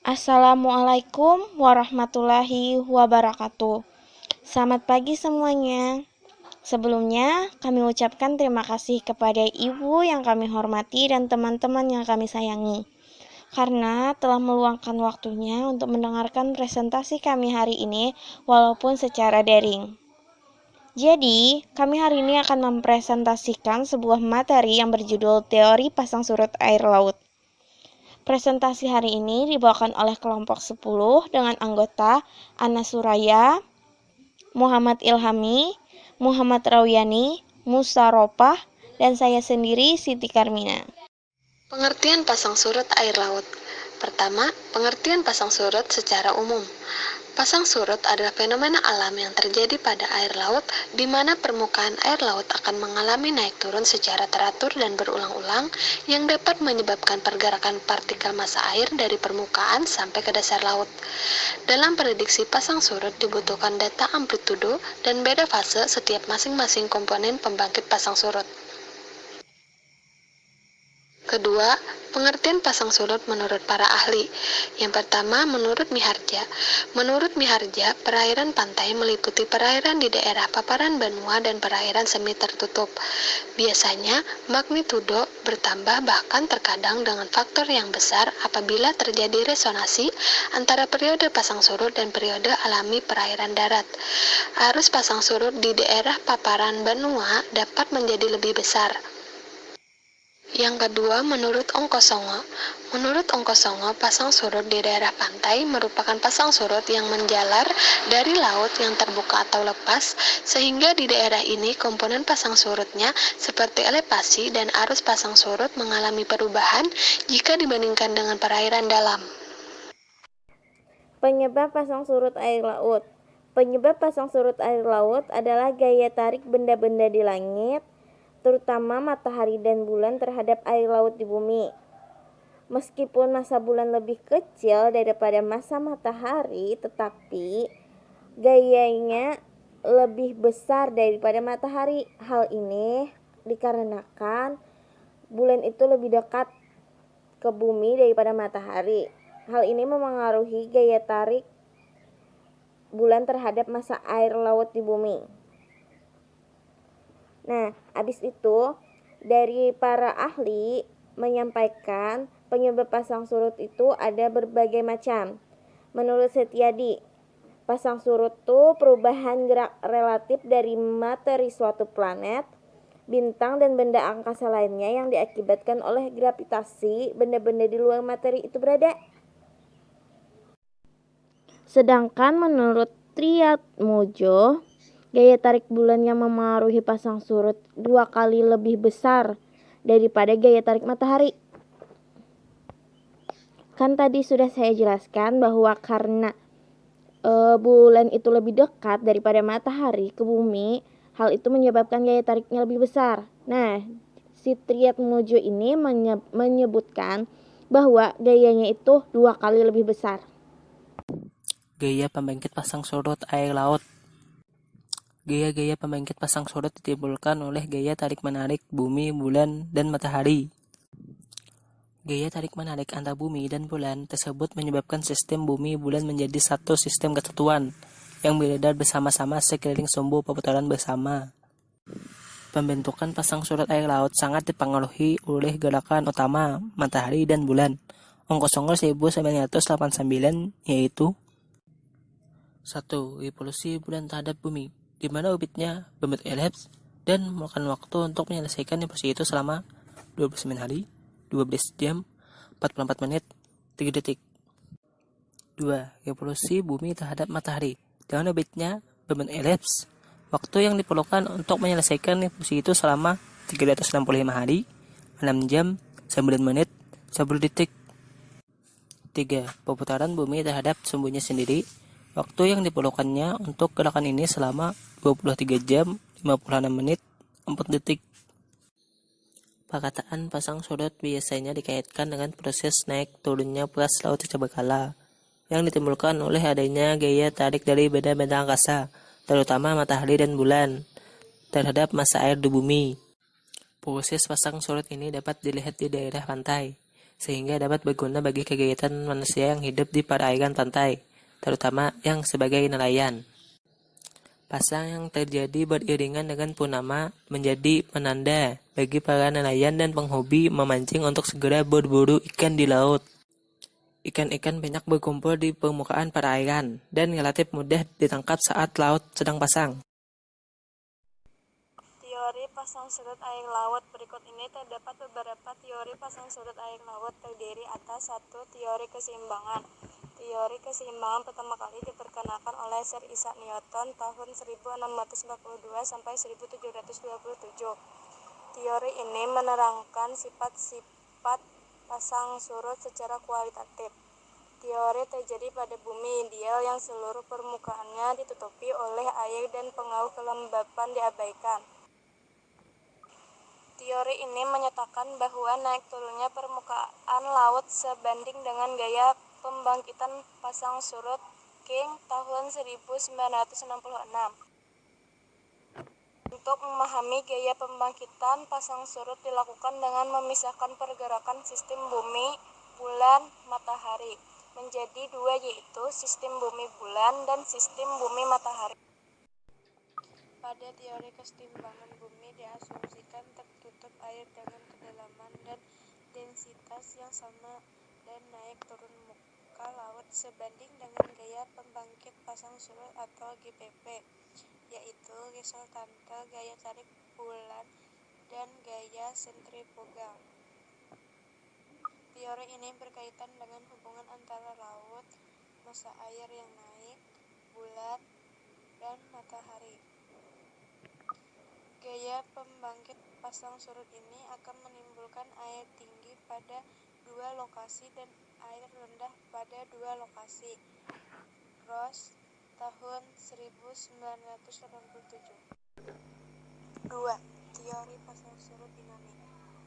Assalamualaikum warahmatullahi wabarakatuh. Selamat pagi semuanya. Sebelumnya, kami ucapkan terima kasih kepada ibu yang kami hormati dan teman-teman yang kami sayangi, karena telah meluangkan waktunya untuk mendengarkan presentasi kami hari ini walaupun secara daring. Jadi, kami hari ini akan mempresentasikan sebuah materi yang berjudul Teori Pasang Surut Air Laut. Presentasi hari ini dibawakan oleh kelompok 10 dengan anggota Ana Suraya, Muhammad Ilhami, Muhammad Rawyani, Musa Ropah, dan saya sendiri Siti Karmina. Pengertian pasang surut air laut. Pertama, pengertian pasang surut secara umum. Pasang surut adalah fenomena alam yang terjadi pada air laut, di mana permukaan air laut akan mengalami naik turun secara teratur dan berulang-ulang, yang dapat menyebabkan pergerakan partikel massa air dari permukaan sampai ke dasar laut. Dalam prediksi pasang surut dibutuhkan data amplitudo dan beda fase setiap masing-masing komponen pembangkit pasang surut. Kedua, pengertian pasang surut menurut para ahli. Yang pertama, menurut Miharja. Menurut Miharja, perairan pantai meliputi perairan di daerah paparan benua dan perairan semi tertutup. Biasanya, magnitudo bertambah bahkan terkadang dengan faktor yang besar apabila terjadi resonansi antara periode pasang surut dan periode alami perairan darat. Arus pasang surut di daerah paparan benua dapat menjadi lebih besar. Yang kedua, menurut Ongkosongo. Menurut Ongkosongo, pasang surut di daerah pantai merupakan pasang surut yang menjalar dari laut yang terbuka atau lepas, sehingga di daerah ini komponen pasang surutnya seperti elevasi dan arus pasang surut mengalami perubahan jika dibandingkan dengan perairan dalam. Penyebab pasang surut air laut. Penyebab pasang surut air laut adalah gaya tarik benda-benda di langit, terutama matahari dan bulan terhadap air laut di bumi. Meskipun massa bulan lebih kecil daripada massa matahari, tetapi gayanya lebih besar daripada matahari. Hal ini dikarenakan bulan itu lebih dekat ke bumi daripada matahari. Hal ini memengaruhi gaya tarik bulan terhadap massa air laut di bumi. Nah, habis itu dari para ahli menyampaikan penyebab pasang surut itu ada berbagai macam. Menurut Setiadi, pasang surut itu perubahan gerak relatif dari materi suatu planet, bintang dan benda angkasa lainnya yang diakibatkan oleh gravitasi benda-benda di luar materi itu berada. Sedangkan menurut Triatmojo, gaya tarik bulan yang memengaruhi pasang surut 2 kali lebih besar daripada gaya tarik matahari. Kan tadi sudah saya jelaskan bahwa karena bulan itu lebih dekat daripada matahari ke bumi, hal itu menyebabkan gaya tariknya lebih besar. Nah, si Triatmojo ini menyebutkan bahwa gayanya itu 2 kali lebih besar. Gaya pembangkit pasang surut air laut. Gaya-gaya pembangkit pasang surut ditimbulkan oleh gaya tarik-menarik bumi, bulan, dan matahari. Gaya tarik-menarik antara bumi dan bulan tersebut menyebabkan sistem bumi bulan menjadi satu sistem kesatuan yang beredar bersama-sama sekeliling sumbu perputaran bersama. Pembentukan pasang surut air laut sangat dipengaruhi oleh gerakan utama matahari dan bulan. Ongkosongo 1989 yaitu 1. Revolusi bulan terhadap bumi, di mana orbitnya berbentuk elips dan memakan waktu untuk menyelesaikan revolusi itu selama 29 hari, 12 jam, 44 menit, 3 detik. 2. Revolusi bumi terhadap matahari, dengan orbitnya berbentuk elips. Waktu yang diperlukan untuk menyelesaikan revolusi itu selama 365 hari, 6 jam, 9 menit, 10 detik. 3. Perputaran bumi terhadap sumbunya sendiri. Waktu yang diperlukannya untuk gerakan ini selama 23 jam, 56 menit, 4 detik. Perkataan pasang surut biasanya dikaitkan dengan proses naik turunnya pas laut secara berkala, yang ditimbulkan oleh adanya gaya tarik dari benda-benda angkasa, terutama matahari dan bulan, terhadap massa air di bumi. Proses pasang surut ini dapat dilihat di daerah pantai. sehingga dapat berguna bagi kegiatan manusia yang hidup di perairan pantai, terutama yang sebagai nelayan. Pasang yang terjadi beriringan dengan purnama menjadi penanda bagi para nelayan dan penghobi memancing untuk segera berburu ikan di laut. Ikan-ikan banyak berkumpul di permukaan perairan dan relatif mudah ditangkap saat laut sedang pasang. Teori pasang surut air laut. Berikut ini terdapat beberapa teori pasang surut air laut terdiri atas 1. Teori keseimbangan. Teori keseimbangan pertama kali diperkenalkan oleh Sir Isaac Newton tahun 1642 sampai 1727. Teori ini menerangkan sifat-sifat pasang surut secara kualitatif. Teori terjadi pada bumi ideal yang seluruh permukaannya ditutupi oleh air dan pengaruh kelembapan diabaikan. Teori ini menyatakan bahwa naik turunnya permukaan laut sebanding dengan gaya pembangkitan pasang surut King tahun 1966. Untuk memahami gaya pembangkitan pasang surut dilakukan dengan memisahkan pergerakan sistem bumi, bulan, matahari menjadi dua, yaitu sistem bumi bulan dan sistem bumi matahari. Pada teori keseimbangan bumi diasumsikan tertutup air dengan kedalaman dan densitas yang sama dan naik turun muka laut sebanding dengan gaya pembangkit pasang surut atau GPP, yaitu resultante gaya tarik bulan dan gaya sentrifugal. Teori ini berkaitan dengan hubungan antara laut, massa air yang naik, bulan, dan matahari. Gaya pembangkit pasang surut ini akan menimbulkan air tinggi pada dua lokasi dan air rendah pada dua lokasi. Ross tahun 1987. 2. Teori pasang surut dinamik.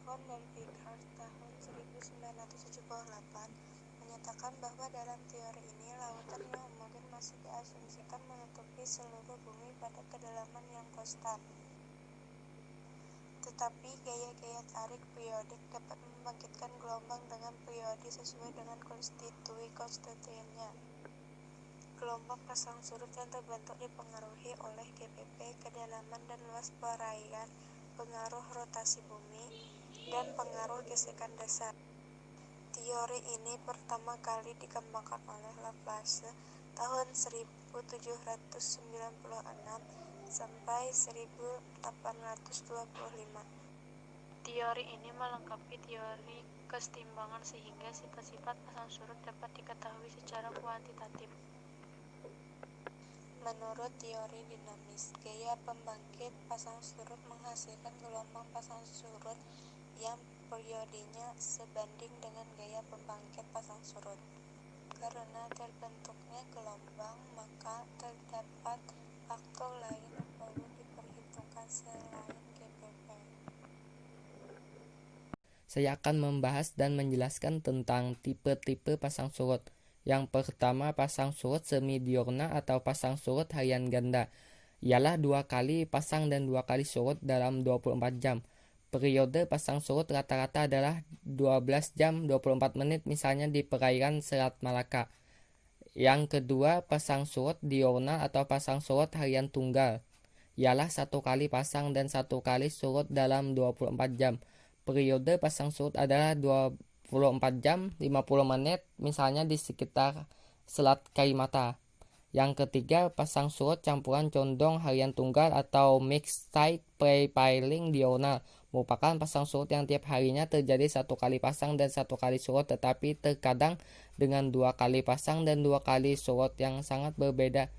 Von dan Vickers tahun 1978 menyatakan bahwa dalam teori ini lautan yang homogen masih diasumsikan menutupi seluruh bumi pada kedalaman yang konstan. Tetapi gaya-gaya tarik periodik dapat membangkitkan gelombang dengan periode sesuai dengan konstituennya. Gelombang pasang surut yang terbentuk dipengaruhi oleh GPP, kedalaman dan luas perairan, pengaruh rotasi bumi, dan pengaruh gesekan dasar. Teori ini pertama kali dikembangkan oleh Laplace tahun 1796 sampai 1825. Teori ini melengkapi teori keseimbangan sehingga sifat-sifat pasang surut dapat diketahui secara kuantitatif. Menurut teori dinamis, gaya pembangkit pasang surut menghasilkan gelombang pasang surut yang periodenya sebanding dengan gaya pembangkit pasang surut. Karena terbentuknya gelombang, maka terdapat faktor lain yang perlu diperhitungkan selain GPP. Saya akan membahas dan menjelaskan tentang tipe-tipe pasang surut. Yang pertama, pasang surut semidiurna atau pasang surut harian ganda. Ialah 2 kali pasang dan 2 kali surut dalam 24 jam. Periode pasang surut rata-rata adalah 12 jam 24 menit misalnya di perairan Selat Malaka. Yang kedua, pasang surut diurna atau pasang surut harian tunggal. Ialah 1 kali pasang dan 1 kali surut dalam 24 jam. Periode pasang surut adalah 24 jam 50 menit misalnya di sekitar Selat Karimata. Yang ketiga, pasang surut campuran condong harian tunggal atau mixed tide pre-piling diurnal merupakan pasang surut yang tiap harinya terjadi 1 kali pasang dan 1 kali surut, tetapi terkadang dengan 2 kali pasang dan 2 kali surut yang sangat berbeda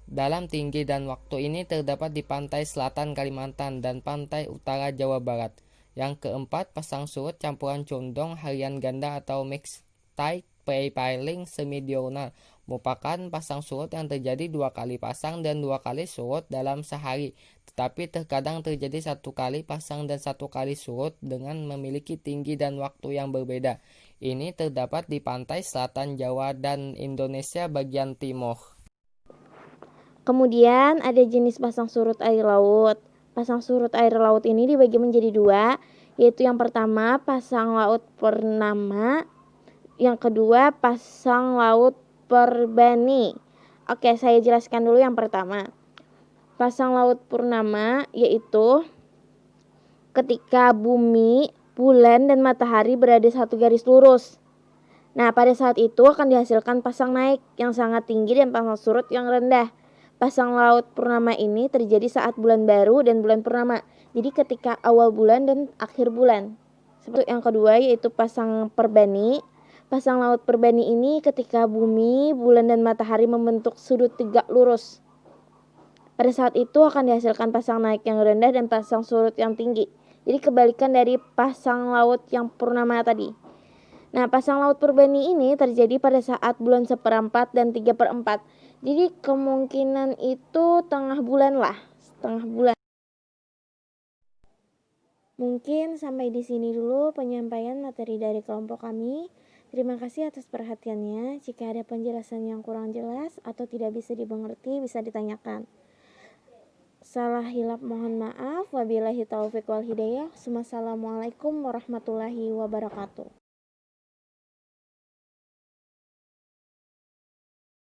dalam tinggi dan waktu. Ini terdapat di pantai selatan Kalimantan dan pantai utara Jawa Barat. Yang keempat, pasang surut campuran condong harian ganda atau mixed tide pre-piling semidiurnal merupakan pasang surut yang terjadi 2 kali pasang dan 2 kali surut dalam sehari, tetapi terkadang terjadi 1 kali pasang dan 1 kali surut dengan memiliki tinggi dan waktu yang berbeda. Ini terdapat di pantai selatan Jawa dan Indonesia bagian timur. Kemudian ada jenis pasang surut air laut. Pasang surut air laut ini dibagi menjadi 2, yaitu yang pertama pasang laut purnama, yang kedua pasang laut perbani. Oke, saya jelaskan dulu yang pertama. Pasang laut purnama yaitu ketika bumi, bulan, dan matahari berada satu garis lurus. Nah, pada saat itu akan dihasilkan pasang naik yang sangat tinggi dan pasang surut yang rendah. Pasang laut purnama ini terjadi saat bulan baru dan bulan purnama. Jadi ketika awal bulan dan akhir bulan. Seperti yang kedua yaitu pasang perbani. Pasang laut perbani ini ketika bumi, bulan, dan matahari membentuk sudut tegak lurus. Pada saat itu akan dihasilkan pasang naik yang rendah dan pasang surut yang tinggi. Jadi kebalikan dari pasang laut yang purnama tadi. Nah, pasang laut perbani ini terjadi pada saat bulan 1/4 dan 3/4. Jadi kemungkinan itu tengah bulan lah, setengah bulan. Mungkin sampai di sini dulu penyampaian materi dari kelompok kami. Terima kasih atas perhatiannya. Jika ada penjelasan yang kurang jelas atau tidak bisa dimengerti, bisa ditanyakan. Salah hilap mohon maaf. Wabillahi taufiq wal hidayah. Wassalamualaikum warahmatullahi wabarakatuh.